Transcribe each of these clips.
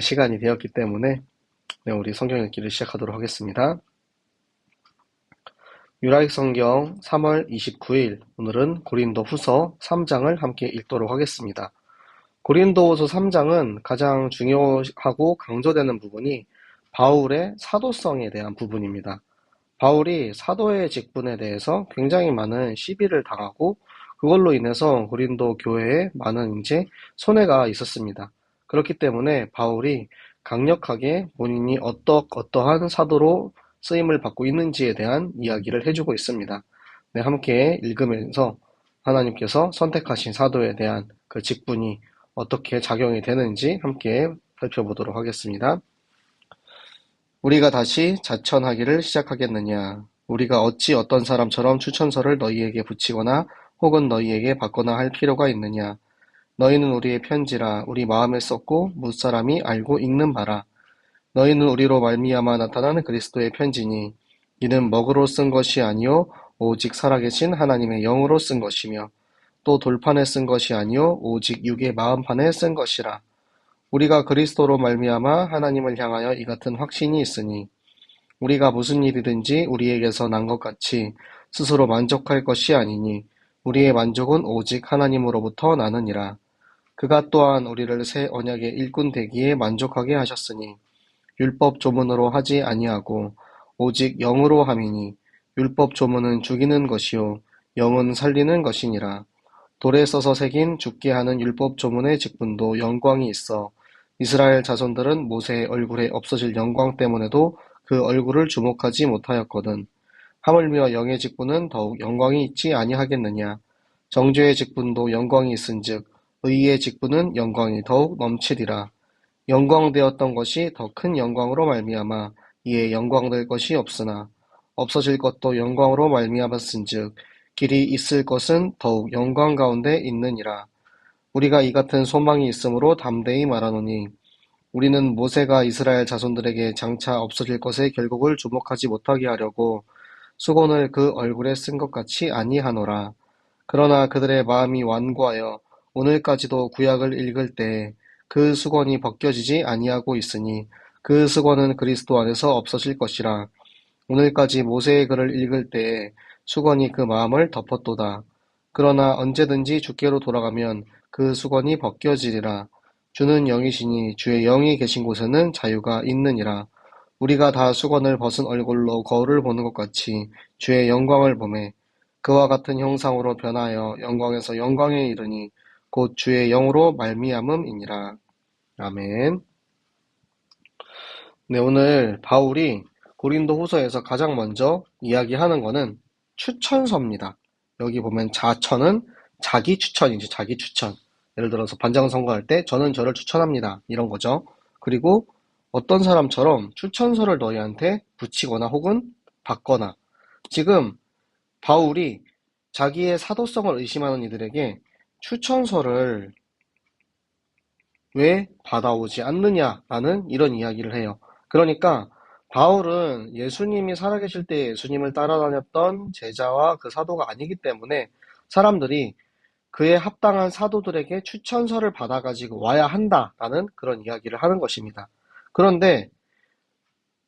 시간이 되었기 때문에 우리 성경 읽기를 시작하도록 하겠습니다. 유라익 성경 3월 29일, 오늘은 고린도 후서 3장을 함께 읽도록 하겠습니다. 고린도후서 3장은 가장 중요하고 강조되는 부분이 바울의 사도성에 대한 부분입니다. 바울이 사도의 직분에 대해서 굉장히 많은 시비를 당하고 그걸로 인해서 고린도 교회에 많은 손해가 있었습니다. 그렇기 때문에 바울이 강력하게 본인이 어떠한 사도로 쓰임을 받고 있는지에 대한 이야기를 해주고 있습니다. 함께 읽으면서 하나님께서 선택하신 사도에 대한 그 직분이 어떻게 작용이 되는지 함께 살펴보도록 하겠습니다. 우리가 다시 자천하기를 시작하겠느냐? 우리가 어찌 어떤 사람처럼 추천서를 너희에게 붙이거나 혹은 너희에게 받거나 할 필요가 있느냐? 너희는 우리의 편지라 우리 마음에 썼고 무사람이 알고 읽는 바라. 너희는 우리로 말미암아 나타나는 그리스도의 편지니 이는 먹으로 쓴 것이 아니요 오직 살아계신 하나님의 영으로 쓴 것이며 또 돌판에 쓴 것이 아니요 오직 육의 마음판에 쓴 것이라. 우리가 그리스도로 말미암아 하나님을 향하여 이 같은 확신이 있으니 우리가 무슨 일이든지 우리에게서 난 것 같이 스스로 만족할 것이 아니니 우리의 만족은 오직 하나님으로부터 나느니라. 그가 또한 우리를 새 언약의 일꾼 되기에 만족하게 하셨으니 율법 조문으로 하지 아니하고 오직 영으로 함이니 율법 조문은 죽이는 것이요 영은 살리는 것이니라. 돌에 써서 새긴 죽게 하는 율법 조문의 직분도 영광이 있어 이스라엘 자손들은 모세의 얼굴에 없어질 영광 때문에도 그 얼굴을 주목하지 못하였거든. 하물며 영의 직분은 더욱 영광이 있지 아니하겠느냐. 정죄의 직분도 영광이 있은즉 의의 직분은 영광이 더욱 넘치리라. 영광되었던 것이 더 큰 영광으로 말미암아 이에 영광될 것이 없으나 없어질 것도 영광으로 말미암았은즉 길이 있을 것은 더욱 영광 가운데 있느니라. 우리가 이 같은 소망이 있으므로 담대히 말하노니 우리는 모세가 이스라엘 자손들에게 장차 없어질 것의 결국을 주목하지 못하게 하려고 수건을 그 얼굴에 쓴 것 같이 아니하노라. 그러나 그들의 마음이 완고하여 오늘까지도 구약을 읽을 때에 그 수건이 벗겨지지 아니하고 있으니 그 수건은 그리스도 안에서 없어질 것이라. 오늘까지 모세의 글을 읽을 때에 수건이 그 마음을 덮었도다. 그러나 언제든지 주께로 돌아가면 그 수건이 벗겨지리라. 주는 영이시니 주의 영이 계신 곳에는 자유가 있느니라. 우리가 다 수건을 벗은 얼굴로 거울을 보는 것 같이 주의 영광을 보매 그와 같은 형상으로 변하여 영광에서 영광에 이르니 곧 주의 영으로 말미암음이니라. 아멘. 오늘 바울이 고린도 후서에서 가장 먼저 이야기하는 거는 추천서입니다. 여기 보면 자천은 자기 추천이지, 자기 추천. 예를 들어서 반장 선거할 때 저는 저를 추천합니다. 이런 거죠. 그리고 어떤 사람처럼 추천서를 너희한테 붙이거나 혹은 받거나. 지금 바울이 자기의 사도성을 의심하는 이들에게 추천서를 왜 받아오지 않느냐라는 이런 이야기를 해요. 그러니까 바울은 예수님이 살아계실 때 예수님을 따라다녔던 제자와 그 사도가 아니기 때문에 사람들이 그에 합당한 사도들에게 추천서를 받아가지고 와야 한다라는 그런 이야기를 하는 것입니다. 그런데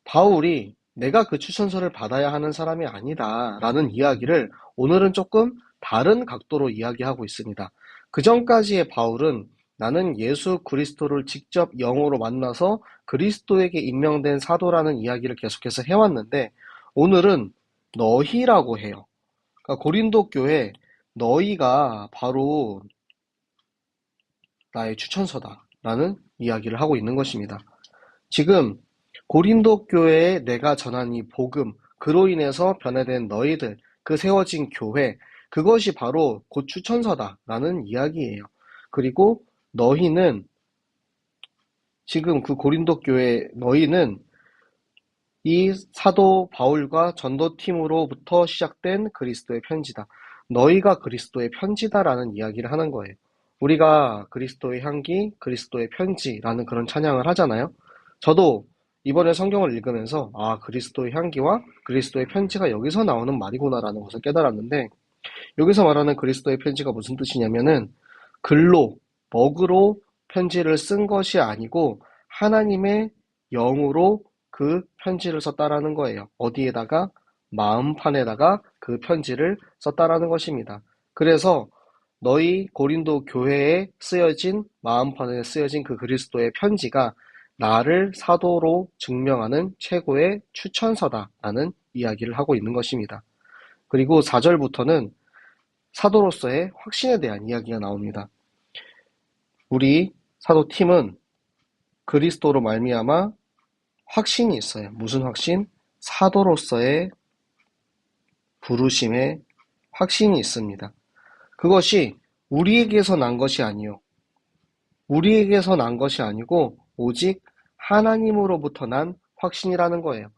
바울이 내가 그 추천서를 받아야 하는 사람이 아니다라는 이야기를 오늘은 조금 다른 각도로 이야기하고 있습니다. 그 전까지의 바울은 나는 예수 그리스도를 직접 영으로 만나서 그리스도에게 임명된 사도라는 이야기를 계속해서 해왔는데 오늘은 너희라고 해요. 그러니까 고린도 교회 너희가 바로 나의 추천서다라는 이야기를 하고 있는 것입니다. 지금 고린도 교회에 내가 전한 이 복음, 그로 인해서 변화된 너희들, 그 세워진 교회, 그것이 바로 곧 추천서다라는 이야기예요. 그리고 너희는 지금 그 고린도 교회 너희는 이 사도 바울과 전도팀으로부터 시작된 그리스도의 편지다. 너희가 그리스도의 편지다라는 이야기를 하는 거예요. 우리가 그리스도의 향기, 그리스도의 편지라는 그런 찬양을 하잖아요. 저도 이번에 성경을 읽으면서 그리스도의 향기와 그리스도의 편지가 여기서 나오는 말이구나라는 것을 깨달았는데 여기서 말하는 그리스도의 편지가 무슨 뜻이냐면은 글로, 먹으로 편지를 쓴 것이 아니고 하나님의 영으로 그 편지를 썼다라는 거예요. 어디에다가? 마음판에다가 그 편지를 썼다라는 것입니다. 그래서 너희 고린도 교회에 쓰여진 마음판에 쓰여진 그 그리스도의 편지가 나를 사도로 증명하는 최고의 추천서다라는 이야기를 하고 있는 것입니다. 그리고 4절부터는 사도로서의 확신에 대한 이야기가 나옵니다. 우리 사도 팀은 그리스도로 말미암아 확신이 있어요. 무슨 확신? 사도로서의 부르심의 확신이 있습니다. 그것이 우리에게서 난 것이 아니요. 우리에게서 난 것이 아니고 오직 하나님으로부터 난 확신이라는 거예요.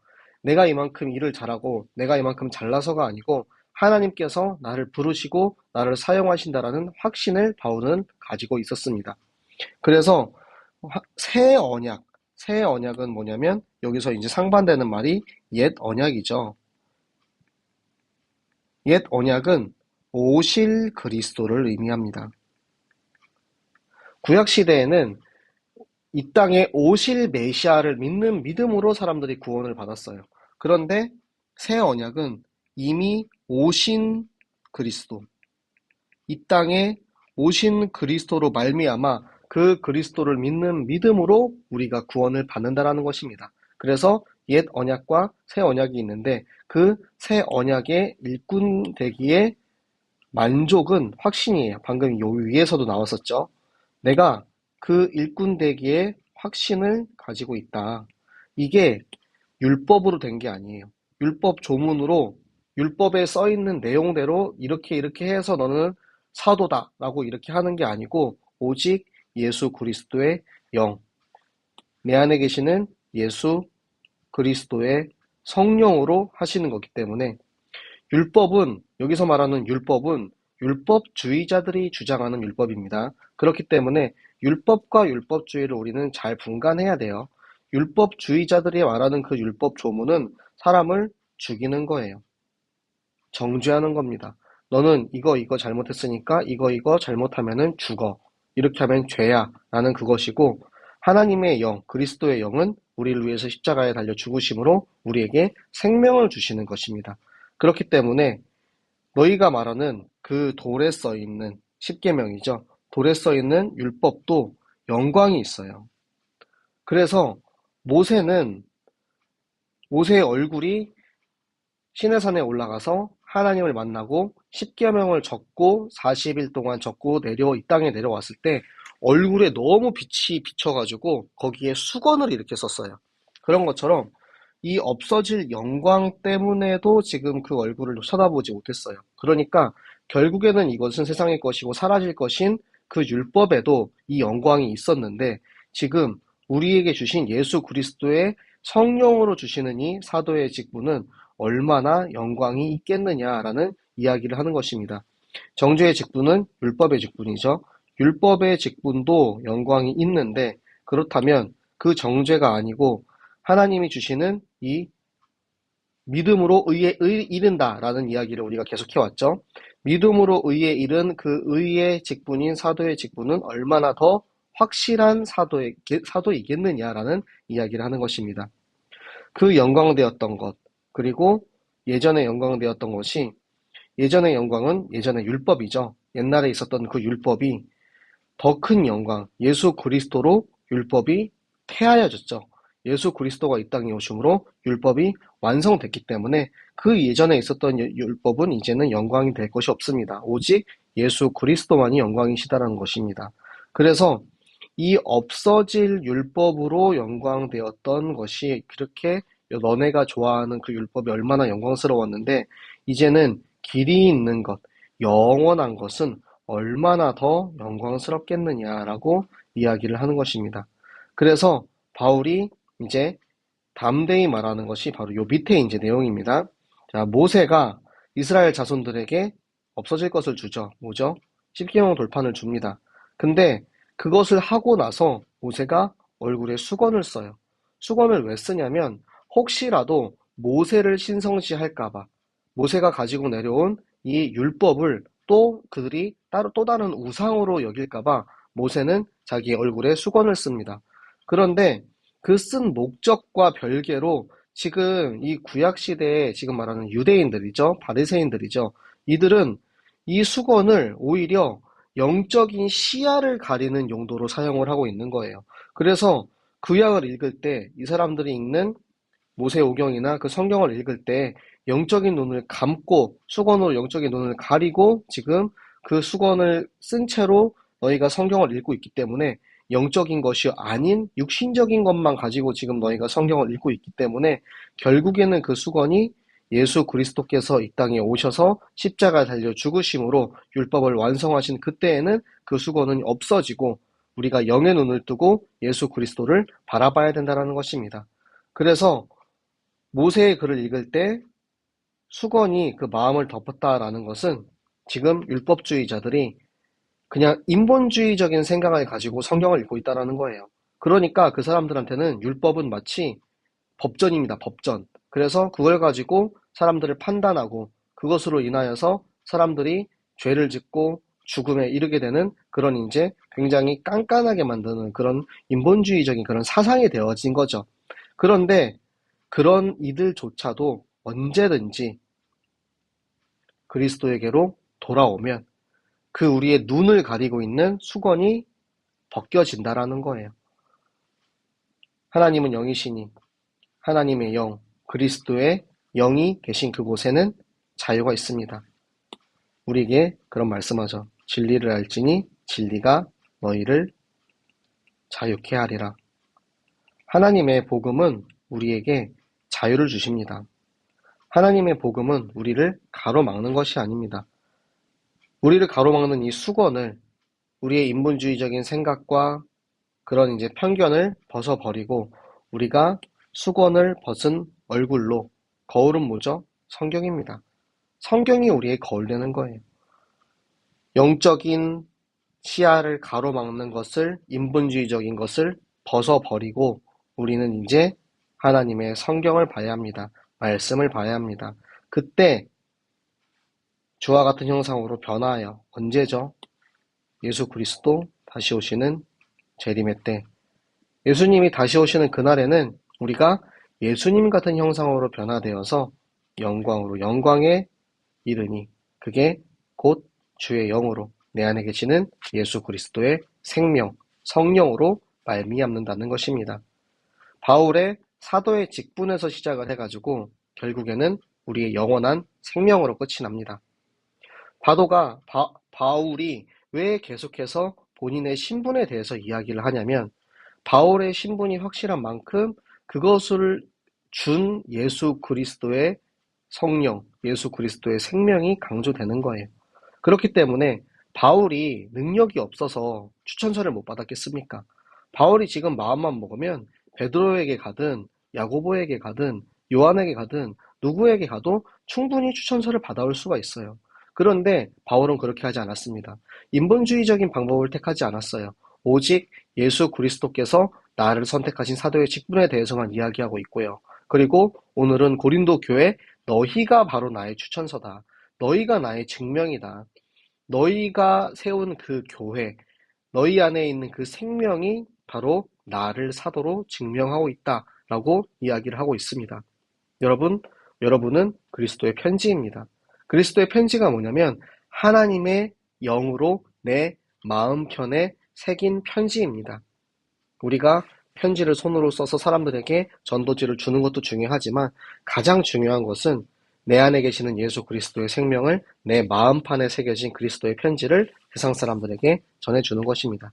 내가 이만큼 일을 잘하고 내가 이만큼 잘나서가 아니고 하나님께서 나를 부르시고 나를 사용하신다라는 확신을 바울은 가지고 있었습니다. 그래서 새 언약은 뭐냐면 여기서 이제 상반되는 말이 옛 언약이죠. 옛 언약은 오실 그리스도를 의미합니다. 구약 시대에는 이 땅에 오실 메시아를 믿는 믿음으로 사람들이 구원을 받았어요. 그런데 새 언약은 이미 오신 그리스도, 이 땅에 오신 그리스도로 말미암아 그 그리스도를 믿는 믿음으로 우리가 구원을 받는다라는 것입니다. 그래서 옛 언약과 새 언약이 있는데 그 새 언약의 일꾼 되기에 만족은 확신이에요. 방금 요 위에서도 나왔었죠. 내가 그 일꾼 되기에 확신을 가지고 있다. 이게 율법으로 된 게 아니에요. 율법 조문으로 율법에 써 있는 내용대로 이렇게 해서 너는 사도다라고 이렇게 하는 게 아니고 오직 예수 그리스도의 영, 내 안에 계시는 예수 그리스도의 성령으로 하시는 거기 때문에 여기서 말하는 율법은 율법주의자들이 주장하는 율법입니다. 그렇기 때문에 율법과 율법주의를 우리는 잘 분간해야 돼요. 율법주의자들이 말하는 그 율법 조문은 사람을 죽이는 거예요. 정죄하는 겁니다. 너는 이거 잘못했으니까 이거 잘못하면은 죽어. 이렇게 하면 죄야. 라는 그것이고 하나님의 영, 그리스도의 영은 우리를 위해서 십자가에 달려 죽으심으로 우리에게 생명을 주시는 것입니다. 그렇기 때문에 너희가 말하는 그 돌에 써 있는 십계명이죠. 돌에 써 있는 율법도 영광이 있어요. 그래서 모세의 얼굴이 시내산에 올라가서 하나님을 만나고 십계명을 적고 40일 동안 적고 이 땅에 내려왔을 때 얼굴에 너무 빛이 비쳐가지고 거기에 수건을 이렇게 썼어요. 그런 것처럼 이 없어질 영광 때문에도 지금 그 얼굴을 쳐다보지 못했어요. 그러니까 결국에는 이것은 세상의 것이고 사라질 것인 그 율법에도 이 영광이 있었는데 지금 우리에게 주신 예수 그리스도의 성령으로 주시는 이 사도의 직분은 얼마나 영광이 있겠느냐라는 이야기를 하는 것입니다. 정죄의 직분은 율법의 직분이죠. 율법의 직분도 영광이 있는데 그렇다면 그 정죄가 아니고 하나님이 주시는 이 믿음으로 의에 이른다라는 이야기를 우리가 계속해왔죠. 믿음으로 의에 이른 그 의의 직분인 사도의 직분은 얼마나 더 확실한 사도이겠느냐라는 이야기를 하는 것입니다. 그 영광되었던 것, 그리고 예전에 영광되었던 것이 예전의 영광은 예전의 율법이죠. 옛날에 있었던 그 율법이 더 큰 영광, 예수 그리스도로 율법이 폐하여졌죠. 예수 그리스도가 이 땅에 오심으로 율법이 완성됐기 때문에 그 예전에 있었던 율법은 이제는 영광이 될 것이 없습니다. 오직 예수 그리스도만이 영광이시다라는 것입니다. 그래서 이 없어질 율법으로 영광되었던 것이 그렇게 너네가 좋아하는 그 율법이 얼마나 영광스러웠는데 이제는 길이 있는 것, 영원한 것은 얼마나 더 영광스럽겠느냐라고 이야기를 하는 것입니다. 그래서 바울이 이제 담대히 말하는 것이 바로 요 밑에 이제 내용입니다. 자, 모세가 이스라엘 자손들에게 없어질 것을 주죠. 뭐죠? 십계명 돌판을 줍니다. 근데 그것을 하고 나서 모세가 얼굴에 수건을 써요. 수건을 왜 쓰냐면 혹시라도 모세를 신성시할까봐 모세가 가지고 내려온 이 율법을 또 그들이 또 다른 우상으로 여길까봐 모세는 자기 얼굴에 수건을 씁니다. 그런데 그 쓴 목적과 별개로 지금 이 구약 시대에 지금 말하는 유대인들이죠. 바리새인들이죠. 이들은 이 수건을 오히려 영적인 시야를 가리는 용도로 사용을 하고 있는 거예요. 그래서 구약을 읽을 때 이 사람들이 읽는 모세오경이나 그 성경을 읽을 때 영적인 눈을 감고 수건으로 영적인 눈을 가리고 지금 그 수건을 쓴 채로 너희가 성경을 읽고 있기 때문에 영적인 것이 아닌 육신적인 것만 가지고 지금 너희가 성경을 읽고 있기 때문에 결국에는 그 수건이 예수 그리스도께서 이 땅에 오셔서 십자가에 달려 죽으심으로 율법을 완성하신 그때에는 그 수건은 없어지고 우리가 영의 눈을 뜨고 예수 그리스도를 바라봐야 된다는 것입니다. 그래서 모세의 글을 읽을 때 수건이 그 마음을 덮었다라는 것은 지금 율법주의자들이 그냥 인본주의적인 생각을 가지고 성경을 읽고 있다라는 거예요. 그러니까 그 사람들한테는 율법은 마치 법전입니다. 법전. 그래서 그걸 가지고 사람들을 판단하고 그것으로 인하여서 사람들이 죄를 짓고 죽음에 이르게 되는 그런 이제 굉장히 깐깐하게 만드는 그런 인본주의적인 그런 사상이 되어진 거죠. 그런데 그런 이들조차도 언제든지 그리스도에게로 돌아오면 그 우리의 눈을 가리고 있는 수건이 벗겨진다라는 거예요. 하나님은 영이시니 하나님의 영, 그리스도의 영이 계신 그곳에는 자유가 있습니다. 우리에게 그런 말씀하죠. 진리를 알지니 진리가 너희를 자유케 하리라. 하나님의 복음은 우리에게 자유를 주십니다. 하나님의 복음은 우리를 가로막는 것이 아닙니다. 우리를 가로막는 이 수건을 우리의 인본주의적인 생각과 그런 이제 편견을 벗어버리고 우리가 수건을 벗은 얼굴로 거울은 뭐죠? 성경입니다. 성경이 우리의 거울 되는 거예요. 영적인 시야를 가로막는 것을 인본주의적인 것을 벗어버리고 우리는 이제 하나님의 성경을 봐야 합니다. 말씀을 봐야 합니다. 그때 주와 같은 형상으로 변화하여 언제죠? 예수 그리스도 다시 오시는 재림의 때 예수님이 다시 오시는 그날에는 우리가 예수님 같은 형상으로 변화되어서 영광으로 영광에 이르니 그게 곧 주의 영으로 내 안에 계시는 예수 그리스도의 생명, 성령으로 말미암는다는 것입니다. 바울의 사도의 직분에서 시작을 해가지고 결국에는 우리의 영원한 생명으로 끝이 납니다. 바울이 왜 계속해서 본인의 신분에 대해서 이야기를 하냐면 바울의 신분이 확실한 만큼 그것을 준 예수 그리스도의 성령, 예수 그리스도의 생명이 강조되는 거예요. 그렇기 때문에 바울이 능력이 없어서 추천서를 못 받았겠습니까? 바울이 지금 마음만 먹으면 베드로에게 가든 야고보에게 가든 요한에게 가든 누구에게 가도 충분히 추천서를 받아올 수가 있어요. 그런데 바울은 그렇게 하지 않았습니다. 인본주의적인 방법을 택하지 않았어요. 오직 예수 그리스도께서 나를 선택하신 사도의 직분에 대해서만 이야기하고 있고요. 그리고 오늘은 고린도 교회 너희가 바로 나의 추천서다. 너희가 나의 증명이다. 너희가 세운 그 교회, 너희 안에 있는 그 생명이 바로 나를 사도로 증명하고 있다라고 이야기를 하고 있습니다. 여러분은 그리스도의 편지입니다. 그리스도의 편지가 뭐냐면 하나님의 영으로 내 마음편에 새긴 편지입니다. 우리가 편지를 손으로 써서 사람들에게 전도지를 주는 것도 중요하지만 가장 중요한 것은 내 안에 계시는 예수 그리스도의 생명을 내 마음판에 새겨진 그리스도의 편지를 세상 사람들에게 전해주는 것입니다.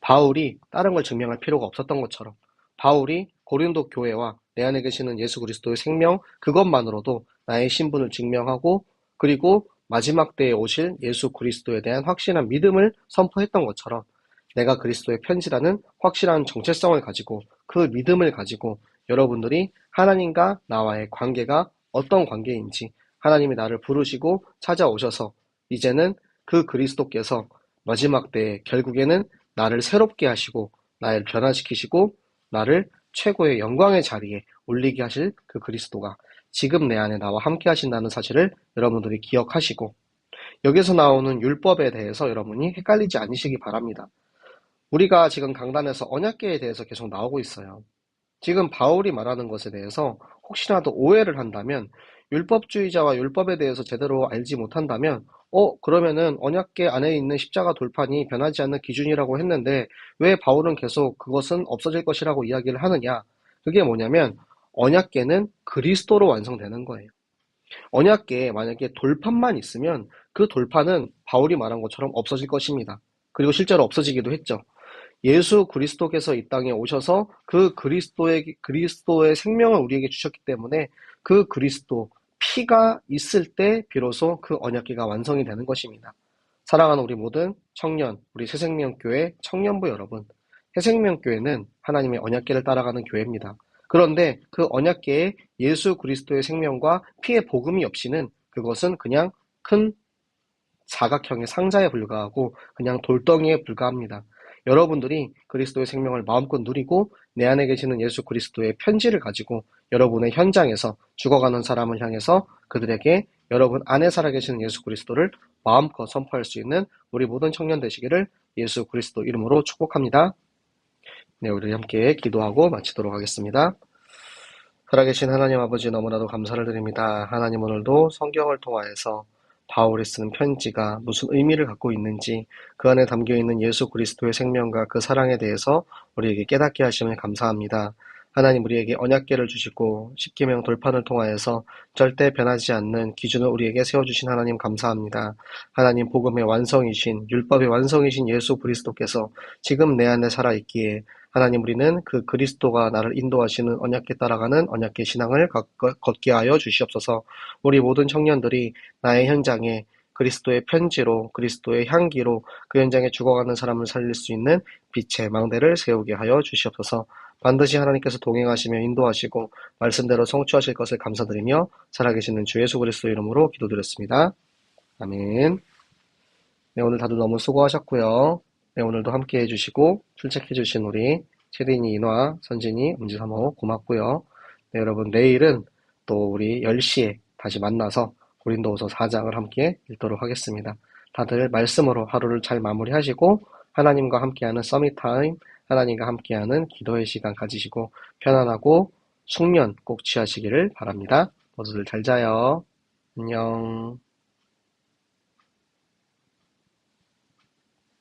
바울이 다른 걸 증명할 필요가 없었던 것처럼 바울이 고린도 교회와 내 안에 계시는 예수 그리스도의 생명 그것만으로도 나의 신분을 증명하고 그리고 마지막 때에 오실 예수 그리스도에 대한 확실한 믿음을 선포했던 것처럼 내가 그리스도의 편지라는 확실한 정체성을 가지고 그 믿음을 가지고 여러분들이 하나님과 나와의 관계가 어떤 관계인지 하나님이 나를 부르시고 찾아오셔서 이제는 그 그리스도께서 마지막 때에 결국에는 나를 새롭게 하시고 나를 변화시키시고 나를 최고의 영광의 자리에 올리게 하실 그 그리스도가 지금 내 안에 나와 함께 하신다는 사실을 여러분들이 기억하시고 여기서 나오는 율법에 대해서 여러분이 헷갈리지 않으시기 바랍니다. 우리가 지금 강단에서 언약궤에 대해서 계속 나오고 있어요. 지금 바울이 말하는 것에 대해서 혹시라도 오해를 한다면, 율법주의자와 율법에 대해서 제대로 알지 못한다면, 그러면은 언약궤 안에 있는 십자가 돌판이 변하지 않는 기준이라고 했는데 왜 바울은 계속 그것은 없어질 것이라고 이야기를 하느냐? 그게 뭐냐면 언약궤는 그리스도로 완성되는 거예요. 언약궤에 만약에 돌판만 있으면 그 돌판은 바울이 말한 것처럼 없어질 것입니다. 그리고 실제로 없어지기도 했죠. 예수 그리스도께서 이 땅에 오셔서 그 그리스도의 생명을 우리에게 주셨기 때문에 그 그리스도 피가 있을 때 비로소 그 언약궤가 완성이 되는 것입니다. 사랑하는 우리 모든 청년, 우리 새생명교회 청년부 여러분, 새생명교회는 하나님의 언약궤를 따라가는 교회입니다. 그런데 그 언약궤에 예수 그리스도의 생명과 피의 복음이 없이는 그것은 그냥 큰 사각형의 상자에 불과하고 그냥 돌덩이에 불과합니다. 여러분들이 그리스도의 생명을 마음껏 누리고 내 안에 계시는 예수 그리스도의 편지를 가지고 여러분의 현장에서 죽어가는 사람을 향해서 그들에게 여러분 안에 살아계시는 예수 그리스도를 마음껏 선포할 수 있는 우리 모든 청년 되시기를 예수 그리스도 이름으로 축복합니다. 네, 우리 함께 기도하고 마치도록 하겠습니다. 살아계신 하나님 아버지 너무나도 감사를 드립니다. 하나님 오늘도 성경을 통하여서 바울이 쓰는 편지가 무슨 의미를 갖고 있는지 그 안에 담겨있는 예수 그리스도의 생명과 그 사랑에 대해서 우리에게 깨닫게 하심을 감사합니다. 하나님 우리에게 언약궤를 주시고 십계명 돌판을 통하여서 절대 변하지 않는 기준을 우리에게 세워주신 하나님 감사합니다. 하나님 복음의 완성이신 율법의 완성이신 예수 그리스도께서 지금 내 안에 살아있기에 하나님 우리는 그 그리스도가 나를 인도하시는 언약궤 따라가는 언약궤 신앙을 걷게 하여 주시옵소서. 우리 모든 청년들이 나의 현장에 그리스도의 편지로 그리스도의 향기로 그 현장에 죽어가는 사람을 살릴 수 있는 빛의 망대를 세우게 하여 주시옵소서. 반드시 하나님께서 동행하시며 인도하시고 말씀대로 성취하실 것을 감사드리며 살아계시는 주 예수 그리스도 이름으로 기도드렸습니다. 아멘. 네, 오늘 다들 너무 수고하셨고요. 네, 오늘도 함께 해주시고 출첵해주신 우리 채린이, 인화, 선진이, 음지사모 고맙고요. 네, 여러분 내일은 또 우리 10시에 다시 만나서 고린도후서 4장을 함께 읽도록 하겠습니다. 다들 말씀으로 하루를 잘 마무리하시고 하나님과 함께하는 서밋타임, 하나님과 함께하는 기도의 시간 가지시고 편안하고 숙면 꼭 취하시기를 바랍니다. 모두들 잘 자요. 안녕.